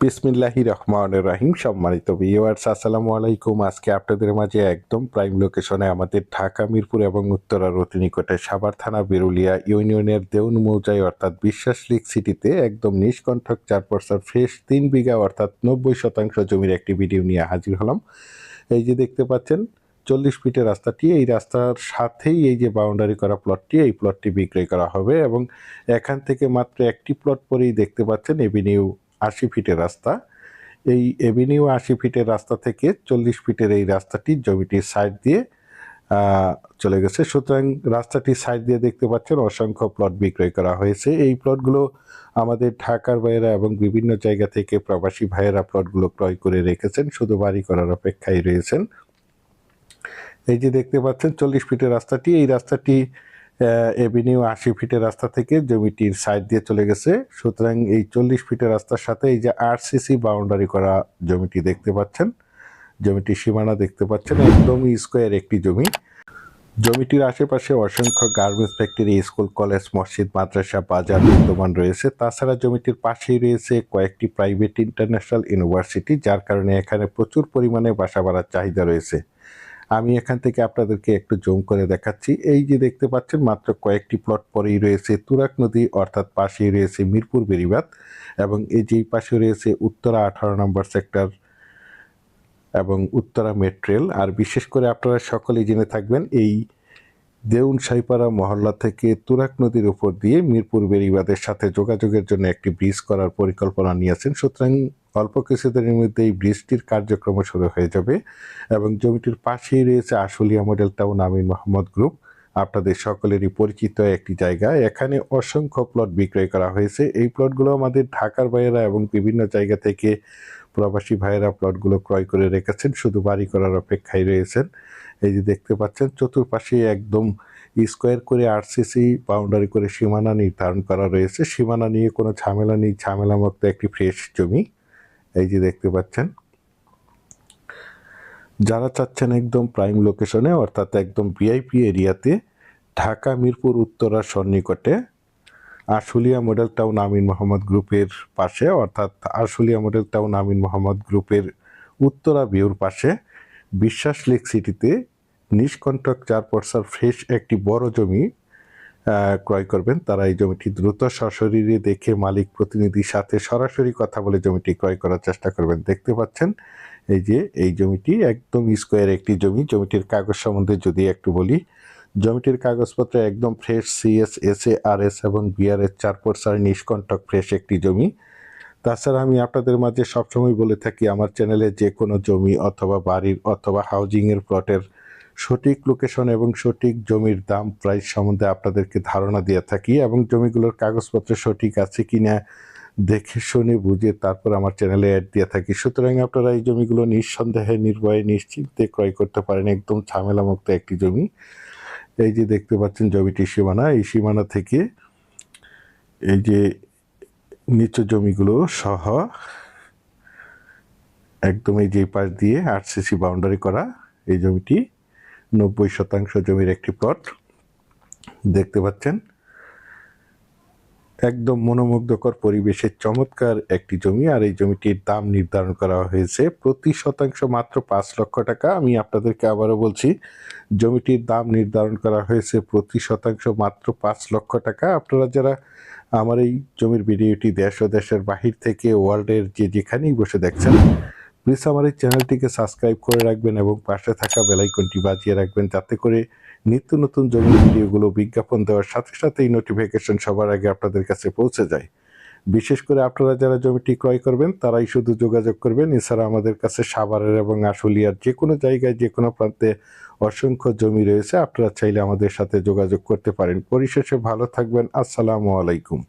বিসমিল্লাহির রহমানির রহিম। সম্মানিত ভিউয়ার্স, আসসালামু আলাইকুম। আজকে আপনাদের মাঝে একদম প্রাইম লোকেশনে আমাদের ঢাকা মিরপুর এবং উত্তরার অতি নিকটে সাভার থানা বিরুলিয়া ইউনিয়নের দেউন মৌজায় অর্থাৎ বিশ্বাস লিক সিটিতে একদম নিষ্কণ্ঠক 4% ফ্রেশ 3 বিঘা অর্থাৎ 90% জমির একটি ভিডিও নিয়ে হাজির হলাম। এই যে দেখতে পাচ্ছেন 40 ফিটের রাস্তাটি, এই রাস্তার সাথেই এই যে বাউন্ডারি করা প্লটটি, এই প্লটটি বিক্রয় করা হবে এবং এখান থেকে মাত্র একটি প্লট পরেই দেখতে পাচ্ছেন এভিনিউ 80 ফিটের রাস্তা। এই এভিনিউ 80 ফিটের রাস্তা থেকে 40 ফিটের এই রাস্তাটি জমিটির সাইড দিয়ে চলে গেছে। সুতরাং রাস্তাটির সাইড দিয়ে দেখতে পাচ্ছেন অসংখ্য প্লট বিক্রয় করা হয়েছে। এই প্লটগুলো আমাদের ঢাকার ভাইয়েরা এবং বিভিন্ন জায়গা থেকে প্রবাসী ভাইয়েরা প্লটগুলো ক্রয় করে রেখেছেন, শুধু বাড়ি করার অপেক্ষায় রয়েছেন। এই যে দেখতে পাচ্ছেন 40 ফিটের রাস্তাটি, এই রাস্তাটি এভিনিউ 80 ফিটের রাস্তা থেকে জমিটির সাইড দিয়ে চলে গেছে। সুতরাং এই 40 ফিটের রাস্তার সাথে এই যে আরসিসি বাউন্ডারি করা জমিটি দেখতে পাচ্ছেন, জমিটির সীমানা দেখতে পাচ্ছেন, একদমই স্কোয়ার একটি জমি। জমিটির আশেপাশে অসংখ্য গার্মেন্টস ফ্যাক্টরি, স্কুল, কলেজ, মসজিদ, মাদ্রাসা, বাজার বিদ্যমান রয়েছে। তাছাড়া জমিটির পাশেই রয়েছে কয়েকটি প্রাইভেট ইন্টারন্যাশনাল ইউনিভার্সিটি, যার কারণে এখানে প্রচুর পরিমাণে বাসা ভাড়ার চাহিদা রয়েছে। আমি এখান থেকে আপনাদেরকে একটু জুম করে দেখাচ্ছি। এই যে দেখতে পাচ্ছেন মাত্র কয়েকটি প্লট পরেই রয়েছে তুরাগ নদী, অর্থাৎ পাশেই রয়েছে মিরপুর বেড়িবাঁধ এবং এই যেই পাশে রয়েছে উত্তরা 18 নম্বর সেক্টর এবং উত্তরা মেট্রেল। আর বিশেষ করে আপনারা সকলেই জেনে থাকবেন এই দেউন সাইপাড়া মহল্লা থেকে তুরাগ নদীর উপর দিয়ে মিরপুর বেড়িবাঁধের সাথে যোগাযোগের জন্য একটি ব্রিজ করার পরিকল্পনা নিয়েছেন। সুতরাং অল্প কিছুদিনের মধ্যে এই ব্রিজটির কার্যক্রম শুরু হয়ে যাবে এবং জমিটির পাশেই রয়েছে আশুলিয়া মডেল টাউন আমিন মোহাম্মদ গ্রুপ, আপনাদের সকলেরই পরিচিত একটি জায়গা। এখানে অসংখ্য প্লট বিক্রয় করা হয়েছে। এই প্লটগুলো আমাদের ঢাকার ভাইয়েরা এবং বিভিন্ন জায়গা থেকে প্রবাসী ভাইয়েরা প্লটগুলো ক্রয় করে রেখেছেন, শুধু বাড়ি করার অপেক্ষায় রয়েছেন। এই যে দেখতে পাচ্ছেন চতুর্পাশে একদম স্কোয়ার করে আরসিসি বাউন্ডারি করে সীমানা নির্ধারণ করা রয়েছে। সীমানা নিয়ে কোনো ঝামেলা নেই, ঝামেলামুক্ত একটি ফ্রেশ জমি। এই যে দেখতে পাচ্ছেন, যারা চাচ্ছেন একদম প্রাইম লোকেশনে অর্থাৎ একদম ভিআইপি এরিয়াতে ঢাকা মিরপুর উত্তরার সন্নিকটে আশুলিয়া মডেল টাউন আমিন মোহাম্মদ গ্রুপের পাশে, অর্থাৎ আশুলিয়া মডেল টাউন আমিন মোহাম্মদ গ্রুপের উত্তরা ভিউর পাশে বিশ্বাস লেক সিটিতে নিষ্কণ্টক 4% ফ্রেশ একটি বড় জমি ক্রয় করবেন, তারা এই জমিটি দ্রুত সশরীরে দেখে মালিক প্রতিনিধির সাথে সরাসরি কথা বলে জমিটি ক্রয় করার চেষ্টা করবেন। দেখতে পাচ্ছেন এই যে এই জমিটি একদম স্কোয়ার একটি জমি। জমিটির কাগজ সম্বন্ধে যদি একটু বলি, জমিটির কাগজপত্র একদম ফ্রেশ, সিএস, এসএ, আরএস এবং বিআরএস 4% নিষ্কণ্টক ফ্রেশ একটি জমি। তাছাড়া আমি আপনাদের মাঝে সবসময় বলে থাকি আমার চ্যানেলে যে কোনো জমি অথবা বাড়ির অথবা হাউজিংয়ের প্লটের সঠিক লোকেশন এবং সঠিক জমির দাম প্রাইস সম্বন্ধে আপনাদেরকে ধারণা দিয়ে থাকি এবং জমিগুলোর কাগজপত্র সঠিক আছে কিনা দেখে শুনে বুঝে তারপর আমার চ্যানেলে অ্যাড দিয়ে থাকি। সুতরাং আপনারা এই জমিগুলো নিঃসন্দেহে নির্ভয়ে নিশ্চিন্তে ক্রয় করতে পারেন, একদম ঝামেলামুক্ত একটি জমি। এই যে দেখতে পাচ্ছেন জমিটির সীমানা, এই সীমানা থেকে এই যে নিচু জমিগুলো সহ একদম এই যে পাশ দিয়ে আরসিসি বাউন্ডারি করা এই জমিটি 90% জমির একটি প্লট দেখতে পাচ্ছেন। একদম মনোমুগ্ধকর পরিবেশের চমৎকার একটি জমি। আর এই জমিটির দাম নির্ধারণ করা হয়েছে প্রতি শতাংশ মাত্র 5 লক্ষ টাকা। আমি আপনাদেরকে আবারও বলছি, জমিটির দাম নির্ধারণ করা হয়েছে প্রতি শতাংশ মাত্র 5 লক্ষ টাকা। আপনারা যারা আমার এই জমির ভিডিওটি দেশ ও দেশের বাহির থেকে ওয়ার্ল্ডের যেখানেই বসে দেখছেন, প্লিজ আমার এই চ্যানেলটিকে সাবস্ক্রাইব করে রাখবেন এবং পাশে থাকা বেল আইকনটি বাজিয়ে রাখবেন, যাতে করে নিত্য নতুন জমির ভিডিওগুলো বিজ্ঞাপন দেওয়ার সাথে সাথেই নোটিফিকেশন সবার আগে আপনাদের কাছে পৌঁছে যায়। বিশেষ করে আপনারা যারা জমিটি ক্রয় করবেন তারাই শুধু যোগাযোগ করবেন। এছাড়া আমাদের কাছে সাভারের এবং আশুলিয়ার যে কোনো জায়গায় যে কোনো প্রান্তে অসংখ্য জমি রয়েছে, আপনারা চাইলে আমাদের সাথে যোগাযোগ করতে পারেন। পরিশেষে ভালো থাকবেন। আসসালামু আলাইকুম।